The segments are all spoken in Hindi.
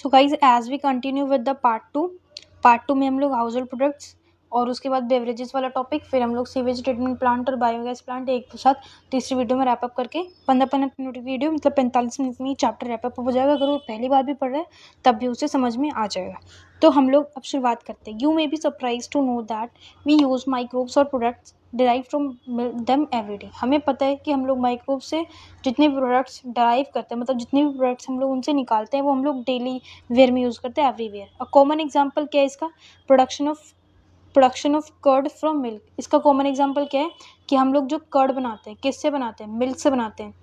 So guys as we continue with the part two में हम लोग हाउस होल्ड प्रोडक्ट्स और उसके बाद बेवरेजेस वाला टॉपिक, फिर हम लोग सीवेज ट्रीटमेंट प्लांट और बायोगैस प्लांट एक साथ तीसरी वीडियो में रैपअप करके 15 मिनट वीडियो मतलब 45 मिनट में चैप्टर रैपअप हो जाएगा। अगर वो पहली बार भी पढ़ रहे हैं तब भी उसे समझ में आ जाएगा। तो हम लोग अब शुरुआत करते हैं। You may be surprise to know that we use microbes और products derive from them everyday. हमें पता है कि हम लोग माइक्रोब से जितने भी प्रोडक्ट्स डराइव करते हैं, मतलब जितने भी प्रोडक्ट्स हम लोग उनसे निकालते हैं, वो हम लोग डेली वेयर में यूज़ करते हैं, एवरीवेयर। अ कॉमन एग्जांपल क्या है इसका? Production of curd from milk. इसका कॉमन एग्जांपल क्या है कि हम लोग जो कर्ड बनाते हैं किससे बनाते हैं? मिल्क से बनाते हैं।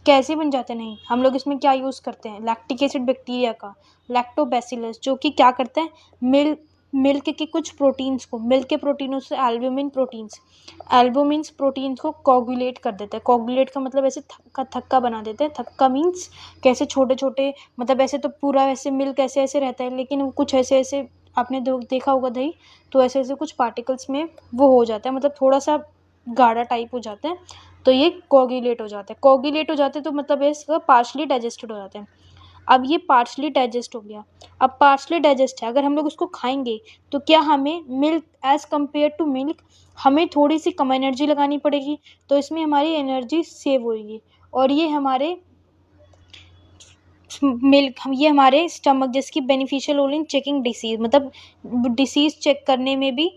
कैसे बन जाते हैं? नहीं, हम लोग इसमें क्या यूज़ करते हैं? लैक्टिक एसिड बैक्टीरिया का, लैक्टोबैसिलस, जो कि क्या करते हैं? मिल्क के कुछ प्रोटीन्स को, मिल्क के प्रोटीनों से एल्बुमिन प्रोटीन्स को कोगुलेट कर देते हैं। कोगुलेट का मतलब ऐसे थक्का बना देते हैं। थक्का मीन्स कैसे छोटे छोटे, मतलब ऐसे तो पूरा ऐसे मिल्क ऐसे ऐसे रहता है, लेकिन वो कुछ ऐसे ऐसे आपने देखा होगा दही, तो ऐसे ऐसे कुछ पार्टिकल्स में वो हो जाता है, मतलब थोड़ा सा गाढ़ा टाइप हो जाता है, तो ये कोगुलेट हो जाता है। कोगुलेट हो जाते हैं तो मतलब इसका पार्शली डाइजेस्टेड हो जाते हैं। अब ये पार्शली डाइजेस्ट हो गया। अब पार्शली डाइजेस्ट है, अगर हम लोग उसको खाएंगे तो क्या हमें milk as compare to milk हमें थोड़ी सी कम एनर्जी लगानी पड़ेगी, तो इसमें हमारी एनर्जी सेव होगी। और ये हमारे ये हमारे स्टमक जिसकी beneficial role in checking disease, मतलब डिसीज चेक करने में भी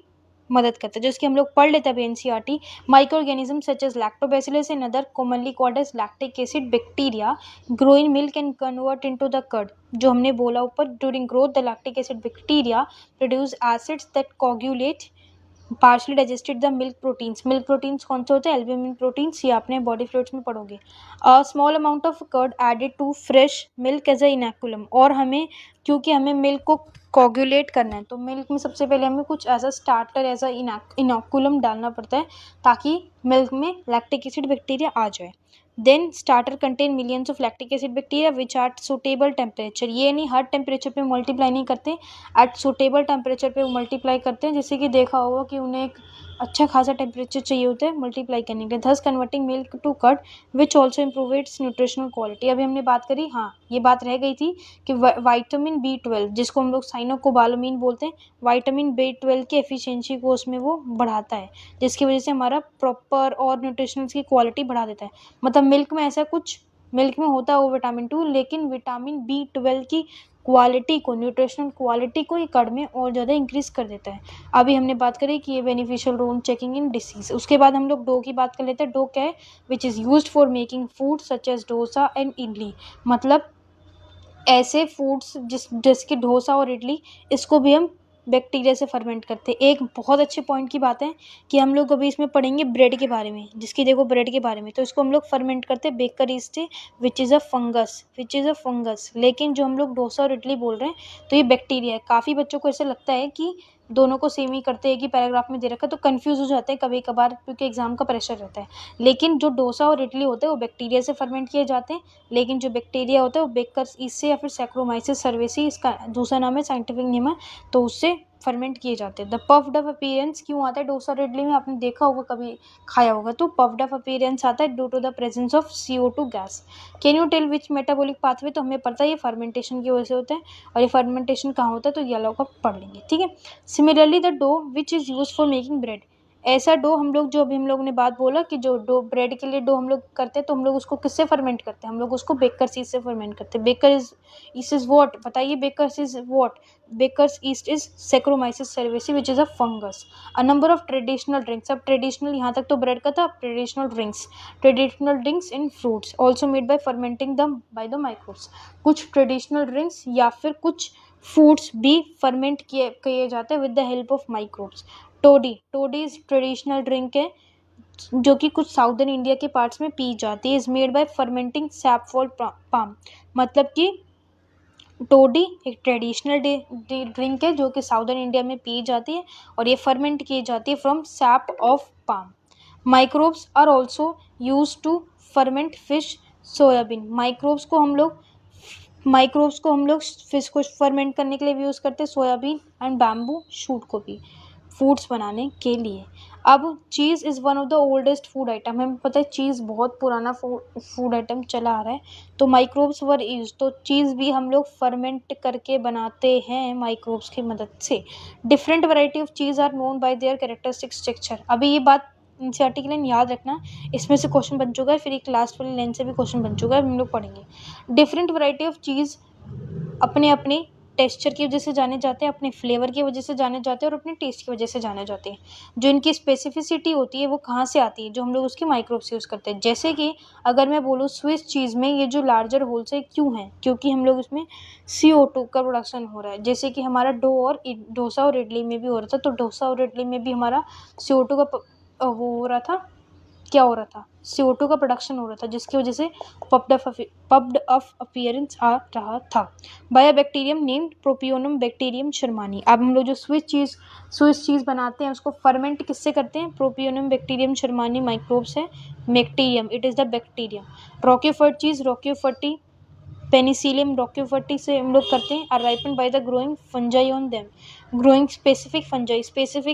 मदद करता है, जिसकी हम लोग पढ़ लेते हैं NCERT. Micro organism such as lactobacillus and other commonly called as lactic acid bacteria grow in milk and convert into the curd. जो हमने बोला ऊपर, during growth the lactic acid bacteria produce acids that coagulate partially digested the milk proteins. Milk proteins कौन से होते हैं? एल्ब्यूमिन प्रोटीन्स, ये आपने बॉडी फ्लूइड्स में पढ़ोगे। A small amount of curd added to fresh milk as a inoculum. और हमें, क्योंकि हमें मिल्क को कोगुलेट करना है, तो मिल्क में सबसे पहले हमें कुछ ऐसा स्टार्टर ऐसा इनोकुलम डालना पड़ता है ताकि मिल्क में लैक्टिक एसिड बैक्टीरिया आ जाए। Then starter contain millions of lactic acid bacteria which are suitable temperature. ये नहीं हर टेम्परेचर पे मल्टीप्लाई नहीं करते, एट सुटेबल टेम्परेचर पे वो मल्टीप्लाई करते हैं। जैसे कि देखा होगा कि उन्हें एक अच्छा खासा टेम्परेचर चाहिए होता है मल्टीप्लाई करने के लिए। Thus converting milk to curd which also improve its nutritional quality. अभी हमने बात करी, हाँ ये बात रह गई थी कि विटामिन B12 जिसको हम लोग साइनोकोबालामिन बोलते हैं, विटामिन B12 की एफिशिएंसी को उसमें वो बढ़ाता है, जिसकी वजह से हमारा प्रॉपर और न्यूट्रिशनल की क्वालिटी बढ़ा देता है। मतलब मिल्क में ऐसा कुछ, मिल्क में होता है वो विटामिन 2, लेकिन विटामिन B12 की क्वालिटी को, न्यूट्रिशनल क्वालिटी को ये कर्ड में और ज़्यादा इंक्रीज कर देता है। अभी हमने बात करी कि ये beneficial role checking in disease. उसके बाद हम लोग डो की बात कर लेते हैं। डो क्या है? Which is used for making food such as dosa and idli. मतलब ऐसे फूड्स जिसके डोसा और इडली, इसको भी हम बैक्टीरिया से फर्मेंट करते हैं। एक बहुत अच्छे पॉइंट की बात है कि हम लोग अभी इसमें पढ़ेंगे ब्रेड के बारे में, जिसकी देखो ब्रेड के बारे में, तो इसको हम लोग फर्मेंट करते हैं बेकर ईस्ट से, विच इज़ अ फंगस। लेकिन जो हम लोग डोसा और इडली बोल रहे हैं तो ये बैक्टीरिया है। काफ़ी बच्चों को ऐसा लगता है कि दोनों को सेम ही करते हैं, एक ही पैराग्राफ में दे रखा है, तो कंफ्यूज हो जाते हैं कभी कभार, क्योंकि एग्जाम का प्रेशर रहता है। लेकिन जो डोसा और इडली होते हैं वो बैक्टीरिया से फर्मेंट किए जाते हैं, लेकिन जो बैक्टीरिया होता है वो बेकर्स ईस्ट से या फिर सैक्रोमाइसिस सर्वेसी, इसका दूसरा नाम है, साइंटिफिक नेम है, तो उससे फर्मेंट किए जाते हैं। द पफ्ड अप अपीयरेंस क्यों आता है डोसा और इडली में? आपने देखा होगा, कभी खाया होगा, तो पफ्ड अप अपीयरेंस आता है due to the presence of CO2 gas. Can you tell which metabolic pathway? तो हमें पता है ये फर्मेंटेशन की वजह से होता है, और ये फर्मेंटेशन कहाँ होता है तो ये लोग पढ़ लेंगे, ठीक है। Similarly the dough which is use for making bread. ऐसा डो हम लोग, जो अभी हम लोग ने बात बोला कि जो डो ब्रेड के लिए डो हम लोग करते हैं, तो हम लोग उसको किससे फर्मेंट करते हैं? हम लोग उसको बेकर्स ईस्ट से फर्मेंट करते हैं। Bakers yeast is what? बताइए, bakers is what? Bakers yeast is saccharomyces cerevisiae which is a fungus. A number of traditional drinks, अब ट्रेडिशनल यहाँ तक तो ब्रेड का था, traditional drinks in fruits also made by fermenting them by the microbes. कुछ ट्रेडिशनल ड्रिंक्स या फिर कुछ फूड्स भी फर्मेंट किए जाते हैं with the help of microbes. Toddy is traditional drink है जो कि कुछ साउदर्न इंडिया के पार्ट्स में पी जाती है। Is made by fermenting saffron palm. मतलब कि टोडी एक ट्रेडिशनल ड्रिंक है जो कि साउदर्न इंडिया में पी जाती है, और ये फर्मेंट की जाती है from sap of palm. Microbes are also use to ferment fish soyabean. Microbes को हम लोग फिश को फर्मेंट करने के लिए भी यूज़ करते हैं, सोयाबीन एंड बैम्बू शूट को भी। फूड्स बनाने के लिए। अब cheese is one of the oldest food item, हमें पता है चीज़ बहुत पुराना फूड आइटम चला आ रहा है। तो माइक्रोब्स वर यूज, तो चीज़ भी हम लोग फर्मेंट करके बनाते हैं माइक्रोब्स की मदद से। Different variety of cheese are known by their characteristic structure. अभी ये बात एनसीईआरटी के लिए याद रखना, इसमें से क्वेश्चन बन चुका है, फिर एक लास्ट वाली लाइन से भी क्वेश्चन बन चुका है, हम लोग पढ़ेंगे। डिफरेंट वैरायटी ऑफ चीज़ अपने अपने टेक्सचर की वजह से जाने जाते हैं, अपने फ्लेवर की वजह से जाने जाते हैं और अपने टेस्ट की वजह से जाने जाते हैं। जो इनकी स्पेसिफिसिटी होती है वो कहाँ से आती है, जो हम लोग उसकी माइक्रोब्स यूज़ करते हैं। जैसे कि अगर मैं बोलूँ स्विस चीज़ में ये जो लार्जर होल्स है क्यों है, क्योंकि हम लोग उसमें CO2 का प्रोडक्शन हो रहा है। जैसे कि हमारा डोसा और इडली में भी हो रहा था, तो डोसा और इडली में भी हमारा CO2 का वो हो रहा था, क्या हो रहा था, CO2 का प्रोडक्शन हो रहा था, जिसकी वजह से पब्ड ऑफ अपीयरेंस आ रहा था। By a bacterium named propionibacterium shermanii. अब हम लोग जो स्विस चीज़ बनाते हैं उसको फर्मेंट किससे करते हैं, प्रोपियोनम बैक्टीरियम शर्मानी माइक्रोब्स है, bacterium, it is the bacterium. Roquefort cheese, roqueforti penicillium roqueforti से हम लोग करते हैं। Are ripen by the growing fungi on them, growing specific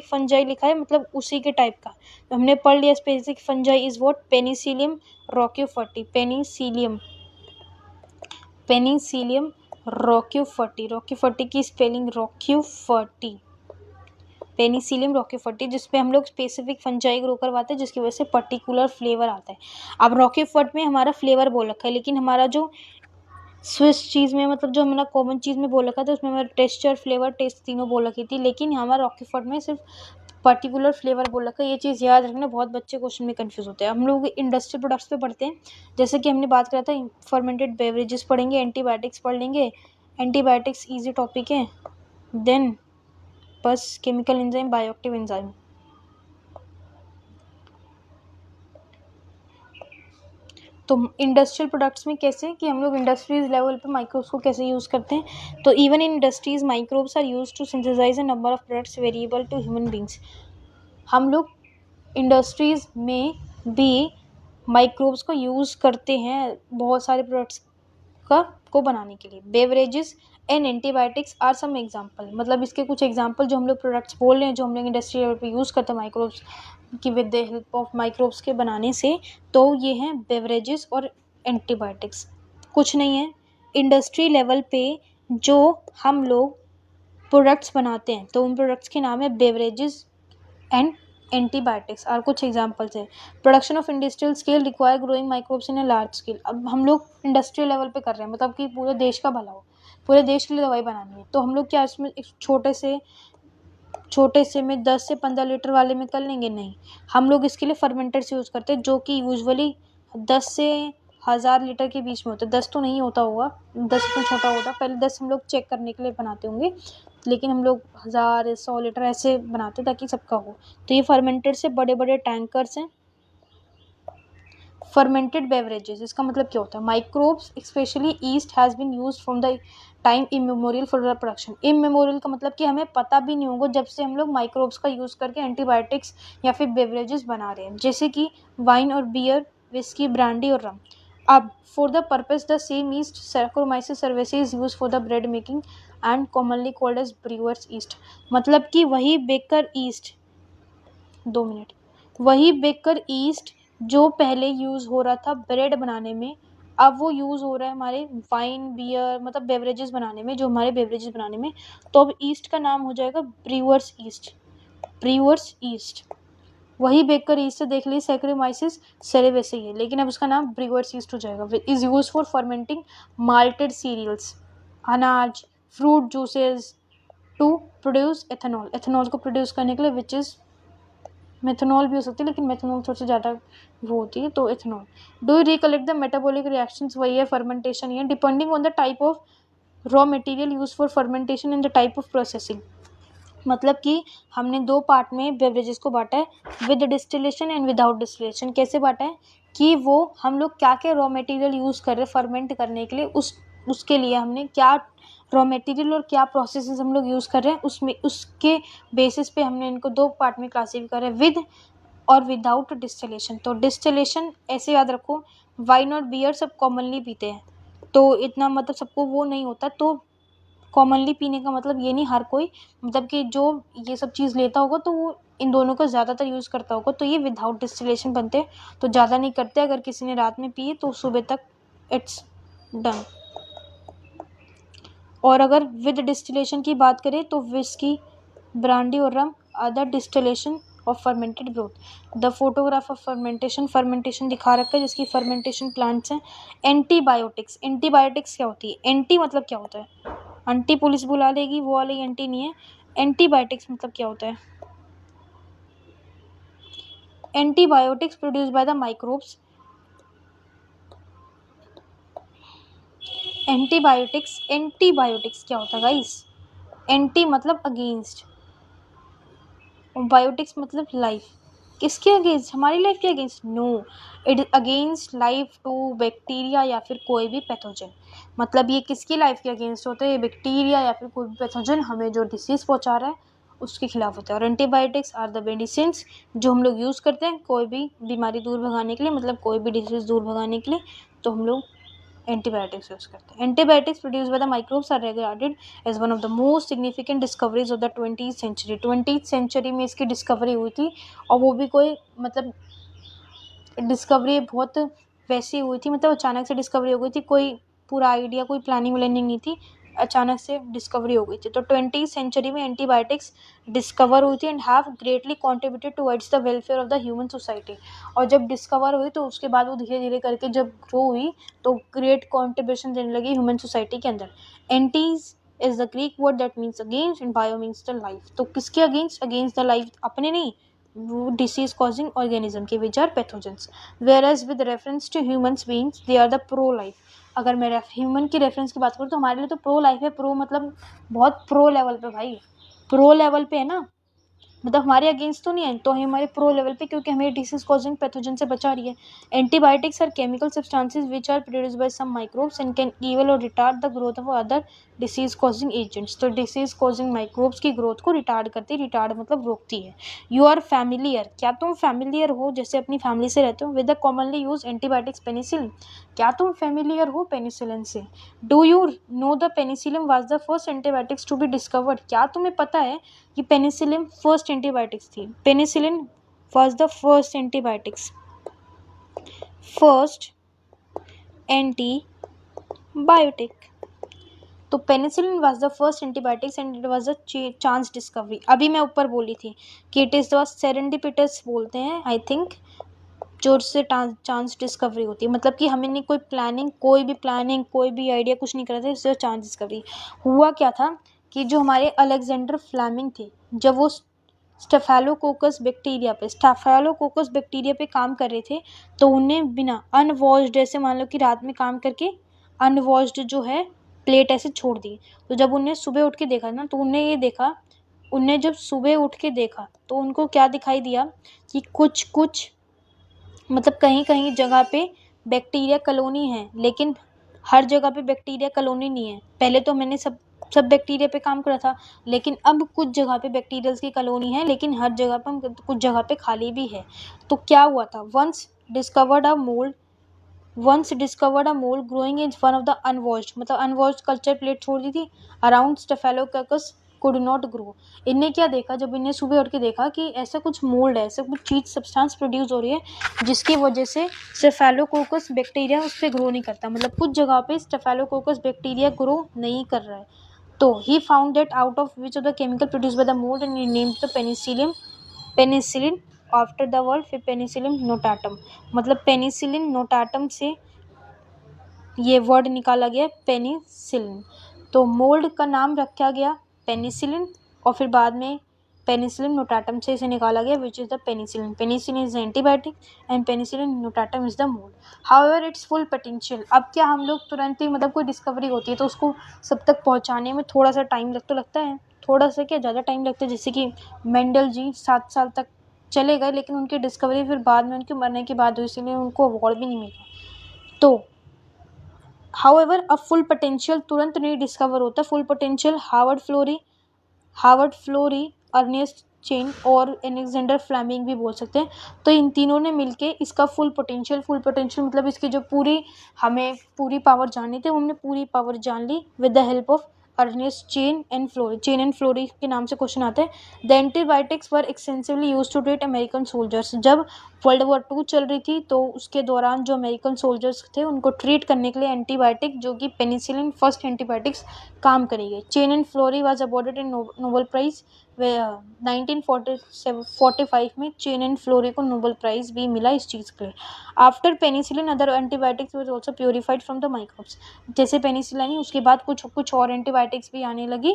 fungi लिखा है मतलब उसी के टाइप का, तो हमने पढ़ लिया specific fungi is what, penicillium roqueforti, penicillium roqueforti की स्पेलिंग रॉक्यूफर्टी, पेनिसिलियम रॉक्यूफर्टी, जिसपे हम लोग स्पेसिफिक फंजाई ग्रो करवाते हैं जिसकी वजह से पर्टिकुलर फ्लेवर आता है। अब रॉक्यूफर्ट में हमारा फ्लेवर बोल रखा है, लेकिन हमारा जो स्विस चीज़ में मतलब जो हमारा कॉमन चीज़ में बोल रखा था उसमें हमारा टेक्सचर फ्लेवर टेस्ट तीनों बोल रखी थी, लेकिन हमारा रॉकीफोर्ड में सिर्फ पर्टिकुलर फ्लेवर बोल रखा है। ये चीज़ याद रखना, बहुत बच्चे क्वेश्चन में कंफ्यूज होते हैं। हम लोग इंडस्ट्रियल प्रोडक्ट्स पे पढ़ते हैं, जैसे कि हमने बात करा था फर्मेंटेड बेवरेजेस पढ़ेंगे, एंटीबायोटिक्स पढ़ लेंगे, एंटीबायोटिक्स ईजी टॉपिक है, देन बस केमिकल एंजाइम, बायोएक्टिव एंजाइम। तो इंडस्ट्रियल प्रोडक्ट्स में कैसे कि हम लोग इंडस्ट्रीज लेवल पे माइक्रोब्स को कैसे यूज़ करते हैं, तो even in industries microbes are used to synthesise a number of products variable to human beings. हम लोग इंडस्ट्रीज में भी माइक्रोब्स को यूज़ करते हैं बहुत सारे प्रोडक्ट्स को बनाने के लिए। Beverages and antibiotics are some example, मतलब इसके कुछ एग्जाम्पल जो हम लोग प्रोडक्ट्स बोल रहे हैं जो हम लोग इंडस्ट्री लेवल पे यूज़ करते हैं माइक्रोब्स की with the help of microbes के बनाने से, तो ये हैं बेवरेजेस और एंटीबायोटिक्स। कुछ नहीं है, इंडस्ट्री लेवल पे जो हम लोग प्रोडक्ट्स बनाते हैं तो उन प्रोडक्ट्स के नाम है बेवरेजेस एंड एंटीबायोटिक्स। और कुछ एग्जांपल्स है, production of industrial scale require growing microbes in a large scale. अब हम लोग इंडस्ट्रियल लेवल पे कर रहे हैं, मतलब कि पूरे देश का भला हो, पूरे देश के लिए दवाई बनानी है, तो हम लोग क्या इसमें एक छोटे से में 10 से 15 लीटर वाले में कर लेंगे, नहीं, हम लोग इसके लिए फर्मेंटर्स यूज़ करते हैं जो कि यूजुअली 10 से 1000 लीटर के बीच में होता है। 10 तो नहीं होता होगा, 10 इतना छोटा होता, पहले 10 हम लोग चेक करने के लिए बनाते होंगे, लेकिन हम लोग 1000 100 लीटर ऐसे बनाते ताकि सबका हो। तो ये फर्मेंटेड से बड़े बड़े टैंकर्स हैं। फर्मेंटेड बेवरेजेस, इसका मतलब क्या होता है, microbes specially yeast has been used from the time immemorial for the production. Immemorial का मतलब कि हमें पता भी नहीं होगा जब से हम लोग माइक्रोब्स का यूज़ करके एंटीबायोटिक्स या फिर बेवरेजेस बना रहे हैं, जैसे कि वाइन और बियर, विस्की, ब्रांडी और रम। अब for the purpose the same yeast saccharomyces services is use for the bread making and commonly called as brewers yeast. मतलब कि वही बेकर ईस्ट, 2 मिनट, वही बेकर ईस्ट जो पहले यूज़ हो रहा था ब्रेड बनाने में, अब वो यूज़ हो रहा है हमारे वाइन बियर मतलब बेवरेजेस बनाने में, जो हमारे बेवरेजेस बनाने में। तो अब ईस्ट का नाम हो जाएगा ब्रूअर्स ईस्ट, ब्रूअर्स ईस्ट। वही बेकर ईस्ट से देख लीजिए सैक्रोमाइसिस सेरेवेसी है, लेकिन अब उसका नाम ब्रूअर्स ईस्ट हो जाएगा। Is use for fermenting malted cereals, अनाज, fruit juices to produce ethanol, ethanol को प्रोड्यूस करने के लिए, विच इज़ मेथनॉल भी हो सकती है, लेकिन मेथनॉल थोड़ी सी ज़्यादा वो होती है, तो ethanol. Do you recollect the metabolic reactions, वही है फर्मेंटेशन, है depending on the type of raw material use for fermentation and the type of processing. मतलब कि हमने 2 पार्ट में बेवरेजेस को बांटा है, with distillation and without distillation. कैसे बांटा है कि वो हम लोग क्या क्या रॉ मटेरियल यूज़ कर रहे हैं फर्मेंट करने के लिए, उसके लिए हमने क्या रॉ मटेरियल और क्या प्रोसेसेस हम लोग यूज़ कर रहे हैं, उसमें उसके बेसिस पे हमने इनको 2 पार्ट में क्लासीफाई करा है, विद और विदाउट डिस्टिलेशन। तो डिस्टिलेशन ऐसे याद रखो, वाइन और बियर सब कॉमनली पीते हैं, तो इतना मतलब सबको वो नहीं होता, तो कॉमनली पीने का मतलब ये नहीं हर कोई, मतलब कि जो ये सब चीज़ लेता होगा तो वो इन दोनों का ज़्यादातर यूज़ करता होगा, तो ये विदाउट डिस्टिलेशन बनते हैं, तो ज़्यादा नहीं करते। अगर किसी ने रात में पिए तो सुबह तक इट्स डन। और अगर विद डिस्टिलेशन की बात करें तो विस्की, ब्रांडी और rum, other distillation of fermented growth. The photograph of fermentation दिखा रखा है जिसकी फर्मेंटेशन प्लांट्स हैं। एंटीबायोटिक्स क्या होती है? एंटी मतलब क्या होता है? एंटी पुलिस बुला लेगी वो वाली एंटी नहीं है। एंटीबायोटिक्स मतलब क्या होता है? Antibiotics produce by the microbes. Antibiotics क्या होता है गाइस? एंटी मतलब अगेंस्ट, बायोटिक्स मतलब लाइफ। किसके अगेंस्ट? हमारी लाइफ के against? No, it against life to bacteria या फिर कोई भी पैथोजन। मतलब ये किसकी लाइफ के अगेंस्ट होता है? ये बैक्टीरिया या फिर कोई भी पैथोजन हमें जो डिसीज पहुंचा रहा है उसके खिलाफ होता है। और एंटीबायोटिक्स आर द मेडिसिन जो हम लोग यूज़ करते हैं कोई भी बीमारी दूर भगाने के लिए, मतलब कोई भी डिसीज दूर भगाने के लिए, तो हम लोग एंटीबायोटिक्स यूज करते हैं। Antibiotics produce by the microbes are regarded as one of the most significant discoveries of the 20th century. 20th century में इसकी डिस्कवरी हुई थी, और वो भी कोई मतलब डिस्कवरी बहुत वैसी हुई थी, मतलब अचानक से डिस्कवरी हो गई थी, कोई पूरा आइडिया कोई प्लानिंग व्लानिंग नहीं थी, अचानक से डिस्कवरी हो गई थी। तो 20th सेंचुरी में एंटीबायोटिक्स डिस्कवर हुई थी and have greatly contributed towards the welfare of the human society. और जब डिस्कवर हुई तो उसके बाद वो धीरे धीरे करके जब ग्रो हुई तो ग्रेट कॉन्ट्रीब्यूशन देने लगी ह्यूमन सोसाइटी के अंदर। Anti is the Greek word that means against and bio means the life. तो किसके अगेंस्ट? अगेंस्ट द लाइफ, अपने नहीं, disease causing organism के which are pathogens, whereas with reference to humans beings they are the pro life। अगर मैं ह्यूमन की रेफरेंस की बात करूँ तो हमारे लिए तो प्रो लाइफ है। प्रो मतलब बहुत प्रो लेवल पे भाई, प्रो लेवल पे है ना, मतलब हमारे अगेंस्ट तो नहीं है, तो हमारे प्रो लेवल पे, क्योंकि हमें डिसीज कॉजिंग पैथोजन से बचा रही है। Antibiotics are chemical substances which are produced by some microbes and can evil और retard the growth of other disease causing agents. तो डिसीज कॉजिंग माइक्रोब्स की ग्रोथ को रिटार्ड करती है, रिटार्ड मतलब रोकती है। यू आर फैमिलियर, क्या तुम फैमिलियर हो, जैसे अपनी फैमिली से रहते हो, with the commonly use antibiotics penicillin. क्या तुम फैमिलियर हो पेनिसिलिन से? Do you know the penicillin was the first antibiotics to be discovered. क्या तुम्हें पता है कि पेनिसिलिन फर्स्ट एंटीबायोटिक्स थी? Penicillin was the first antibiotics, first antibiotic. तो penicillin was the first antibiotics and it was a chance discovery. अभी मैं ऊपर बोली थी कि इट इज़ द सेरेंडिपिटस बोलते हैं आई थिंक, जो उससे चांस डिस्कवरी होती है, मतलब कि हमें नहीं कोई प्लानिंग कोई भी आइडिया कुछ नहीं कर रहे थे, इससे चांस डिस्कवरी। हुआ क्या था कि जो हमारे अलेक्जेंडर फ्लेमिंग थे, जब वो स्टेफेलोकोकस बैक्टीरिया पे काम कर रहे थे, तो उन्हें बिना अनवॉश्ड, जैसे मान लो कि रात में काम करके अनवॉश्ड जो है प्लेट ऐसे छोड़ दी, तो जब उन्हें सुबह उठ के देखा ना, तो उन्हें जब सुबह उठ के देखा तो उनको क्या दिखाई दिया कि कुछ मतलब कहीं कहीं जगह पे बैक्टीरिया कॉलोनी है, लेकिन हर जगह पे बैक्टीरिया कॉलोनी नहीं है। पहले तो मैंने सब बैक्टीरिया पे काम करा था, लेकिन अब कुछ जगह पे बैक्टीरियल्स की कॉलोनी है, लेकिन हर जगह पे कुछ जगह पे खाली भी है। तो क्या हुआ था? Once discovered a mould growing in one of the unwashed, मतलब अनवॉश्ड कल्चर प्लेट छोड़ दी थी around staphylococcus could not grow. इनने क्या देखा, जब इन्हें सुबह उठ के देखा कि ऐसा कुछ मोल्ड है, ऐसा कुछ चीज सब्सटेंस प्रोड्यूस हो रही है जिसकी वजह से स्टेफेलोकोकस बैक्टीरिया उस पर ग्रो नहीं करता, मतलब कुछ जगह पे स्टेफेलोकोकस बैक्टीरिया ग्रो नहीं कर रहा है। तो he found that out of which of the chemical produce by the mould and he named the penicillin after the word. फिर पेनिसिलिन नोटाटम, मतलब पेनिसिलिन नोटाटम से ये वर्ड निकाला गया पेनिसिलिन। तो मोल्ड का नाम रखा गया पेनिसिलिन, और फिर बाद में पेनिसिलिन नोटाटम से इसे निकाला गया which is the penicillin. Penicillin is antibiotic and penicillin notatum is the mould. However it's full potential. अब क्या हम लोग तुरंत ही, मतलब कोई डिस्कवरी होती है तो उसको सब तक पहुंचाने में थोड़ा सा टाइम लगता है, थोड़ा सा क्या ज़्यादा टाइम लगता है। जैसे कि मेंडल जी 7 साल तक चले गए, लेकिन उनकी डिस्कवरी फिर बाद में उनके मरने के बाद हुई, इसीलिए उनको अवार्ड भी नहीं मिला। तो हाउएवर अब फुल पोटेंशियल तुरंत नहीं डिस्कवर होता। Full potential Howard Florey Ernest Chain और अलेक्जेंडर फ्लेमिंग भी बोल सकते हैं। तो इन तीनों ने मिलके इसका फुल पोटेंशियल मतलब इसकी जो हमें पूरी पावर जाननी थी, हमने पूरी पावर जान ली with the help of Ernest Chain and Florey के नाम से क्वेश्चन आता है. The antibiotics were extensively use to treat American soldiers. जब वर्ल्ड वॉर 2 चल रही थी तो उसके दौरान जो अमेरिकन सोल्जर्स थे उनको ट्रीट करने के लिए एंटीबायोटिक जो कि पेनिसिलिन फर्स्ट एंटीबायोटिक्स काम करेगी. Chain and Florey was awarded in Nobel Prize 1945 में चेन एंड फ्लोरी को नोबेल प्राइज भी मिला इस चीज़ के लिए. After penicillin other antibiotics was also purified from the microbes. जैसे पेनिसिलिन उसके बाद कुछ और एंटीबायोटिक्स भी आने लगी.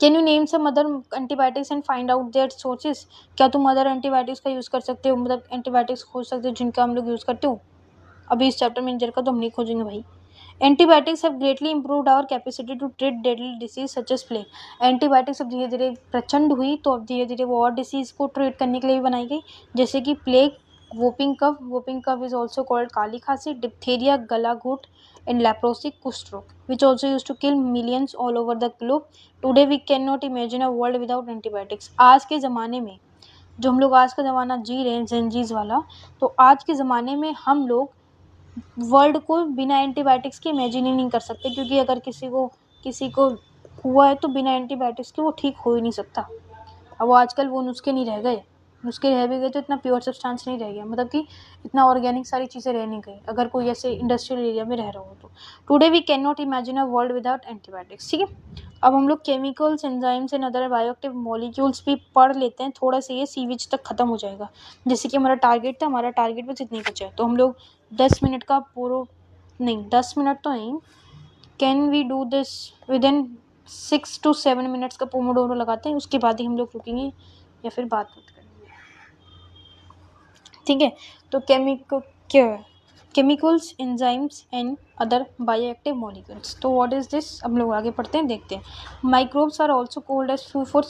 Can you name some other antibiotics and find out their sources. क्या तुम अदर एंटीबायोटिक्स का यूज़ कर सकते हो, मतलब एंटीबायोटिक्स खोज सकते हो जिनका हम लोग यूज़ करते हो. अभी इस चैप्टर में का तो हम नहीं खोजेंगे भाई. Antibiotics have greatly improved our capacity to treat deadly disease such as plague. Antibiotics अब धीरे धीरे प्रचंड हुई तो अब धीरे धीरे वो और डिसीज को ट्रीट करने के लिए भी बनाई गई, जैसे कि plague, whooping cough is also called काली खांसी, डिप्थेरिया, गला घोट and leprosy, कुष्ठ रोग, which also used to kill millions all over the globe. Today we cannot imagine a world without antibiotics. आज के ज़माने में जो हम लोग आज का ज़माना जी रहे हैं जेनजीज वाला, तो आज के ज़माने में हम लोग वर्ल्ड को बिना एंटीबायोटिक्स के इमेजिन ही नहीं कर सकते, क्योंकि अगर किसी को हुआ है तो बिना एंटीबायोटिक्स के वो ठीक हो ही नहीं सकता. अब आजकल वो नुस्खे नहीं रह गए. नुस्खे रह भी गए तो इतना प्योर सब्सटेंस नहीं रह गया, मतलब कि इतना ऑर्गेनिक सारी चीज़ें रह नहीं गई अगर कोई ऐसे इंडस्ट्रियल एरिया में रह रहा हो तो. Today we can not imagine a world without antibiotics. ठीक है, अब हम लोग chemicals, enzymes and other bioactive molecules भी पढ़ लेते हैं. थोड़ा सा ये सीविज तक ख़त्म हो जाएगा. जैसे कि हमारा टारगेट था, हमारा टारगेट बस इतनी बचा है, तो हम लोग 10 मिनट का पूरा नहीं, 10 मिनट तो नहीं, can we do this within 6 to 7 minutes का पोमोडोरो लगाते हैं, उसके बाद ही हम लोग रुकेंगे या फिर बात करेंगे. ठीक है, तो chemicals, enzymes and other bioactive molecules. तो व्हाट इज दिस, अब लोग आगे पढ़ते हैं, देखते हैं. Microbes are also called as food for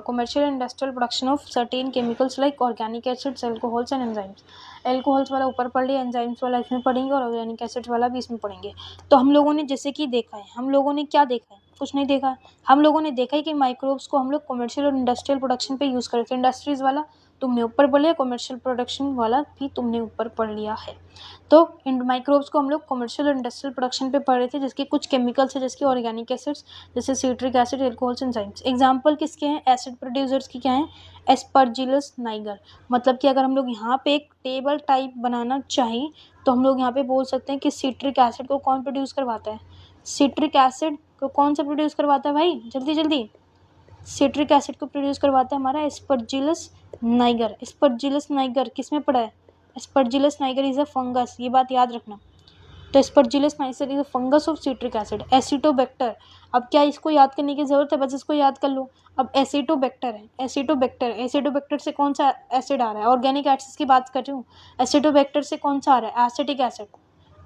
commercial and industrial production of certain chemicals like organic acids, alcohols and enzymes. Alcohols वाला ऊपर पढ़ लिया, एंजाइम्स वाला इसमें पढ़ेंगे और ऑर्गेनिक एसिड्स वाला भी इसमें पढ़ेंगे. तो हम लोगों ने जैसे कि देखा है, हम लोगों ने क्या देखा है, कुछ नहीं देखा. हम लोगों ने देखा है कि माइक्रोब्स को हम लोग कमर्शियल और इंडस्ट्रियल प्रोडक्शन पे यूज़ करते हैं. इंडस्ट्रीज़ वाला तुमने ऊपर पढ़ लिया, कमर्शियल प्रोडक्शन वाला भी तुमने ऊपर पढ़ लिया है. तो इन माइक्रोब्स को हम लोग कमर्शियल और इंडस्ट्रियल प्रोडक्शन पे पढ़ रहे थे, जिसके कुछ केमिकल्स है, जैसे ऑर्गेनिक एसिड्स, जैसे citric acid, alcohols, enzymes. Example किसके हैं, एसिड प्रोड्यूसर्स की क्या है, एस्परजिलस नाइगर. मतलब कि अगर हम लोग यहाँ पे एक टेबल टाइप बनाना चाहें तो हम लोग यहाँ पे बोल सकते हैं कि सिट्रिक एसिड को कौन प्रोड्यूस करवाता है. सिट्रिक एसिड को कौन सा प्रोड्यूस करवाता है भाई, जल्दी जल्दी. सिट्रिक एसिड को प्रोड्यूस करवाता है हमारा एस्परजिलस नाइगर. एस्परजिलस नाइगर किस में पड़ा है, Aspergillus Niger is a fungus, ये बात याद रखना. तो Aspergillus Niger is a fungus of citric acid. Acetobacter, अब क्या इसको याद करने की जरूरत है, बस इसको याद कर लो. अब एसिटोबैक्टर है, एसिटोबैक्टर से कौन सा एसिड आ रहा है, ऑर्गेनिक एसिड्स की बात कर रही हूँ. एसिटोबैक्टर से कौन सा आ रहा है, एसिटिक एसिड.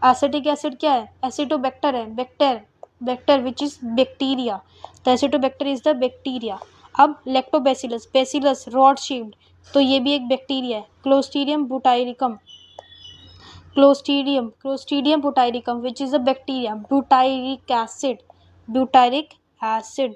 एसिटिक एसिड क्या है, एसिटोबैक्टर है, बैक्टर विच इज बैक्टीरिया. तो एसिटोबैक्टर इज द बैक्टीरिया. अब बैसिलस रॉड शेप्ड, तो ये भी एक बैक्टीरिया है. Clostridium butyricum which is a bacteria. Butyric acid.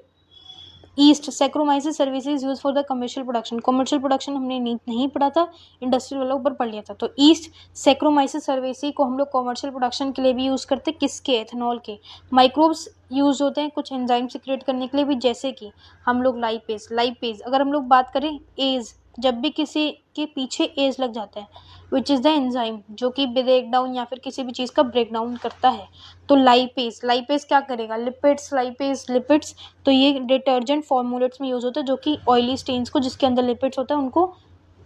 Yeast saccharomyces cerevisiae use for the commercial production हमने नहीं पढ़ा था, इंडस्ट्रियल वाला ऊपर पढ़ लिया था. तो ईस्ट सैक्रोमाइसिस सर्विसेज को हम लोग कमर्शियल प्रोडक्शन के लिए भी यूज़ करते हैं, किसके, एथेनॉल के. माइक्रोब्स यूज होते हैं कुछ एंजाइम सिक्रिएट करने के लिए भी, जैसे कि हम लोग लाइपेज. अगर हम लोग बात करें एज, जब भी किसी के पीछे एज लग जाता है, विच इज़ द एंजाइम जो कि ब्रेक डाउन या फिर किसी भी चीज़ का ब्रेक डाउन करता है. तो लाइपेज क्या करेगा, लिपिड्स. तो ये डिटर्जेंट फॉर्मूलेट्स में यूज़ होता है, जो कि ऑयली स्टेन्स को, जिसके अंदर लिपिड्स होता है, उनको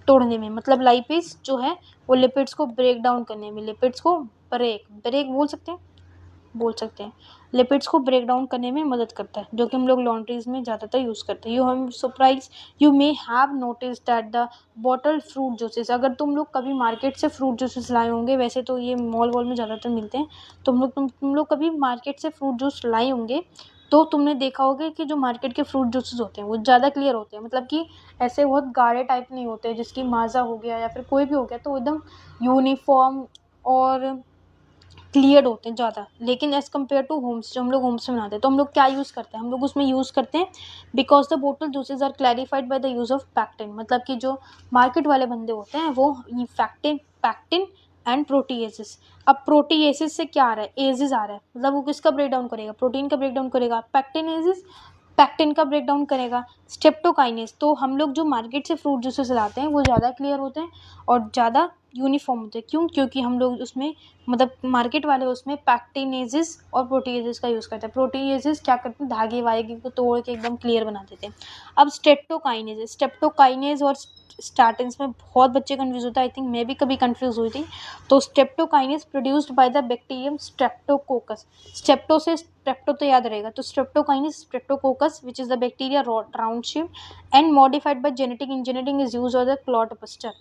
तोड़ने में. मतलब लाइपेज जो है वो लिपिड्स को ब्रेक डाउन करने में, लिपिड्स को ब्रेक बोल सकते हैं, लिपिड्स को ब्रेक डाउन करने में मदद करता है, जो कि हम लोग लॉन्ड्रीज में ज़्यादातर यूज़ करते हैं. You may have notice that the bottled fruit juices. अगर तुम लोग कभी मार्केट से फ्रूट जूसेस लाए होंगे, वैसे तो ये मॉल में ज़्यादातर मिलते हैं, तो तुम लोग कभी मार्केट से फ्रूट जूस लाए होंगे तो तुमने देखा होगा कि जो मार्केट के फ्रूट जूसेस होते हैं वो ज़्यादा क्लियर होते हैं. मतलब कि ऐसे बहुत गाढ़े टाइप नहीं होते, जिसकी माजा हो गया या फिर कोई भी हो गया, तो एकदम यूनिफॉर्म और क्लियर होते हैं ज़्यादा. लेकिन एज़ कम्पेयर टू होम्स, जो हम लोग होम्स में बनाते हैं, तो हम लोग क्या यूज़ करते हैं, हम लोग उसमें यूज़ करते हैं because the bottle juices are clarified by the use of pectin. मतलब कि जो मार्केट वाले बंदे होते हैं वो पैक्टिन एंड प्रोटीएसिस। अब प्रोटीएसिस से क्या आ रहा है, एजिस आ रहा है, मतलब वो किसका ब्रेक डाउन करेगा, प्रोटीन का ब्रेक डाउन करेगा। पैक्टिनेसिस पैक्टिन का ब्रेक डाउन करेगा। स्ट्रेप्टोकाइनेस, तो हम लोग जो मार्केट से फ्रूट जूसेस लाते हैं वो ज़्यादा क्लियर होते हैं और ज़्यादा यूनिफॉर्म होते हैं। क्यों? क्योंकि हम लोग उसमें मतलब मार्केट वाले उसमें पैक्टिनेसिस और प्रोटीएसिस का यूज़ करते हैं। प्रोटीएसिस क्या करते हैं, धागे वागे को तोड़ के एकदम क्लियर बना देते हैं। अब स्ट्रेप्टोकाइनेस और स्टार्टिंग्स में बहुत बच्चे कंफ्यूज होते हैं, आई थिंक मैं भी कभी कंफ्यूज हुई थी। तो streptokinase produced by the bacterium streptococcus. Strepto से स्ट्रेप्टो तो याद रहेगा, तो streptokinase streptococcus which is the bacteria round shape and modified by genetic engineering is used as a clot buster.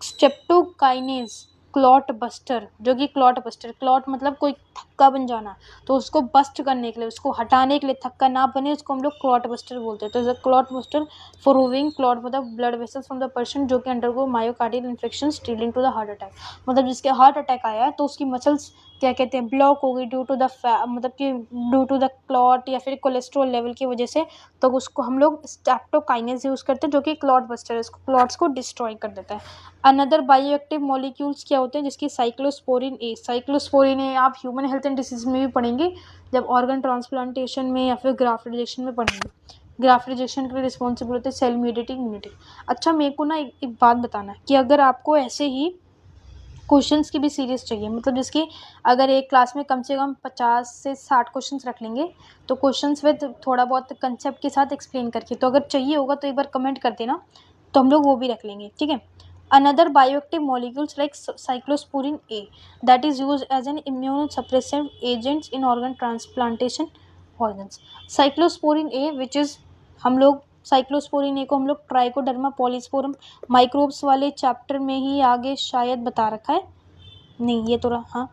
Streptokinase clot buster, जो कि क्लॉट बस्टर, क्लॉट मतलब कोई थक्का बन जाना, तो उसको बस्ट करने के लिए, उसको हटाने के लिए, थक्का ना बने, उसको हम लोग क्लॉट बस्टर बोलते हैं। तो clot buster for removing clot मतलब blood vessels from the person जो कि undergo myocardial infection leading to the heart attack. मतलब जिसके हार्ट अटैक आया है तो उसकी मसल्स क्या कहते हैं, ब्लॉक हो गई ड्यू टू द मतलब कि ड्यू टू द क्लॉट या फिर कोलेस्ट्रॉल लेवल की वजह से, तो उसको हम लोग स्ट्रेप्टोकाइनेस यूज़ करते हैं जो कि क्लॉट बस्टर है, उसको क्लॉट्स को डिस्ट्रॉय कर देता है। अनदर बायोएक्टिव मॉलिक्यूल्स क्या होते हैं, जिसकी साइक्लोस्पोरिन ए। साइक्लोस्पोरिन ए आप ह्यूमन हेल्थ एंड डिसीज में भी पढ़ेंगे, जब ऑर्गन ट्रांसप्लांटेशन में या फिर ग्राफ्ट रिजेक्शन में पढ़ेंगे। ग्राफ्ट रिजेक्शन के लिए रिस्पॉन्सिबल होते हैं सेल मेडिएटेड इम्यूनिटी। अच्छा, मेरे को ना एक बात बताना है कि अगर आपको ऐसे ही क्वेश्चंस की भी सीरीज चाहिए, मतलब जिसकी अगर एक क्लास में कम से कम 50 से 60 क्वेश्चंस रख लेंगे, तो क्वेश्चंस विद थोड़ा बहुत कंसेप्ट के साथ एक्सप्लेन करके, तो अगर चाहिए होगा तो एक बार कमेंट कर देना, तो हम लोग वो भी रख लेंगे, ठीक है। Another bioactive molecules like cyclosporin A that is used as an immunosuppressive agents in organ transplantation organs. Cyclosporin A which is, हम लोग साइक्लोस्पोरिन ए को हम लोग ट्राइकोडर्मा पॉलीस्पोरम माइक्रोब्स वाले चैप्टर में ही आगे शायद बता रखा है, नहीं ये तो रहा, हाँ,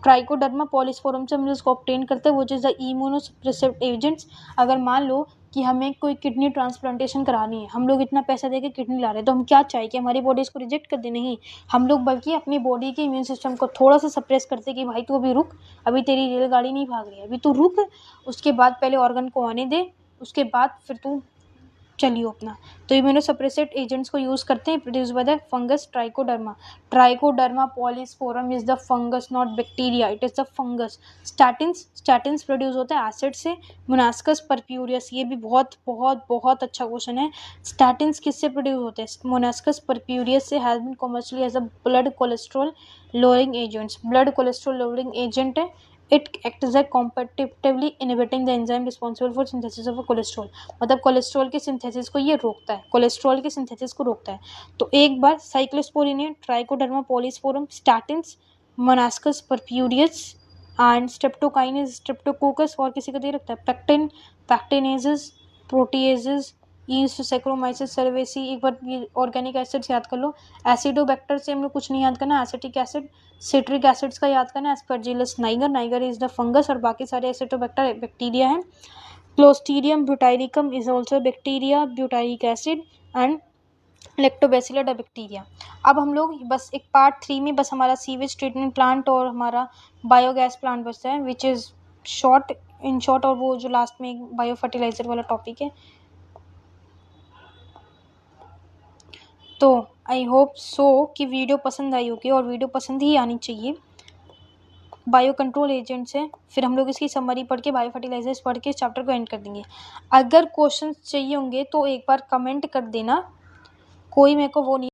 ट्राइकोडर्मा पॉलीस्पोरम से हम लोग इसको ऑब्टेन करते हैं which is the immunosuppressive agents. अगर मान लो कि हमें कोई किडनी ट्रांसप्लांटेशन करानी है, हम लोग इतना पैसा देके किडनी ला रहे हैं, तो हम क्या चाहिए कि हमारी बॉडी इसको रिजेक्ट कर दे? नहीं, हम लोग बल्कि अपनी बॉडी के इम्यून सिस्टम को थोड़ा सा सप्रेस करते कि भाई तू अभी रुक, अभी तेरी रेलगाड़ी नहीं भाग रही है, अभी तू रुक, उसके बाद पहले ऑर्गन को आने दे, उसके बाद फिर तू चलियो अपना। तो इम्यूनोसप्रेसेंट एजेंट्स को यूज़ करते हैं produce by the fungus trichoderma. Trichoderma polysporum is the fungus not bacteria, it is the fungus. Statins produce होते हैं एसिड से। मोनास्कस परप्यूरियस, ये भी बहुत बहुत बहुत अच्छा क्वेश्चन है। स्टैटिन्स किससे प्रोड्यूस होते हैं? मोनास्कस परप्यूरियस से। Has been commercially as a blood cholesterol lowering agents, blood cholesterol lowering agent है। It act as a competitively inhibiting the enzyme responsible for synthesis of cholesterol, मतलब कोलेस्ट्रॉल के सिंथेसिस को ये रोकता है, कोलेस्ट्रॉल के सिंथेसिस को रोकता है। तो एक बार cyclosporin, trichoderma polysporum, statins, monascus purpureus and streptokinase, streptococcus, और किसी का दे रखता है pectin, pectinases, proteases, yeast, saccharomyces cerevisiae. एक बार ये ऑर्गेनिक एसिड्स याद कर लो। एसिडोबैक्टर से हम लोग कुछ नहीं याद करना, एसिटिक एसिड, सिट्रिक एसिड्स का याद करना, aspergillus niger, niger is the fungus, और बाकी सारे एसिडोबैक्टर बैक्टीरिया हैं। Clostridium butyricum is also bacteria, butyric acid and lactobacillus the bacteria. अब हम लोग बस एक पार्ट 3 में बस हमारा सीवेज ट्रीटमेंट प्लांट और हमारा बायोगैस प्लांट बचता है which is short in short, और वो जो लास्ट में बायो फर्टिलाइजर वाला टॉपिक है। तो आई होप सो कि वीडियो पसंद आई होगी, और वीडियो पसंद ही आनी चाहिए। बायो कंट्रोल एजेंट्स है, फिर हम लोग इसकी समरी पढ़ के बायो फर्टिलाइजर्स पढ़ के चैप्टर को एंड कर देंगे। अगर क्वेश्चन चाहिए होंगे तो एक बार कमेंट कर देना, कोई मेरे को वो नहीं